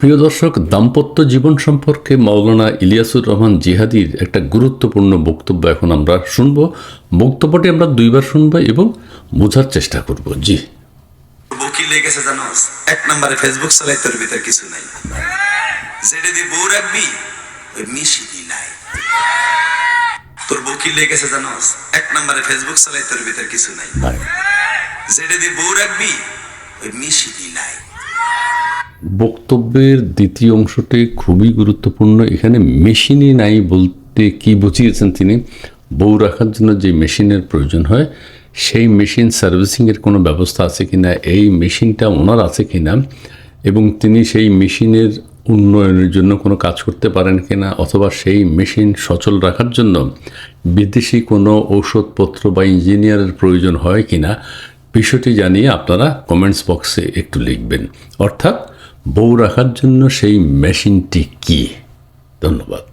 প্রিয় দর্শক, দাম্পত্য জীবন সম্পর্কে মাওলানা ইলিয়াসুর রহমান জিহাদির একটা গুরুত্বপূর্ণ বক্তব্য এখন আমরা শুনব। বক্তব্যটি আমরা দুইবার শুনবো এবং বোঝার চেষ্টা করব। জি, বউ লেগে গেছে জানোস, এক নম্বরে ফেসবুক চালাই, তোর ভিতর কিছু নাই। যেটা দিয়ে বউ রাখবি ওই মিশিদি নাই। তোর বউ কি লেগে গেছে জানোস, এক নম্বরে ফেসবুক চালাই, তোর ভিতর কিছু নাই। যেটা দিয়ে বউ রাখবি ওই মিশিদি নাই। বক্তব্যের দ্বিতীয় অংশটি খুবই গুরুত্বপূর্ণ। এখানে মেশিনই নাই বলতে কি বুঝিয়েছেন তিনি? বউ রাখার জন্য যে মেশিনের প্রয়োজন হয় সেই মেশিন সার্ভিসিংয়ের কোনো ব্যবস্থা আছে কিনা, এই মেশিনটা ওনার আছে কিনা, এবং তিনি সেই মেশিনের উন্নয়নের জন্য কোনো কাজ করতে পারেন কিনা, অথবা সেই মেশিন সচল রাখার জন্য বিদেশি কোনো ঔষধপত্র বা ইঞ্জিনিয়ারের প্রয়োজন হয় কিনা, বিষয়টি জানিয়ে আপনারা কমেন্টস বক্সে একটু লিখবেন। অর্থাৎ বউ রাখার জন্য সেই মেশিনটি কী? ধন্যবাদ।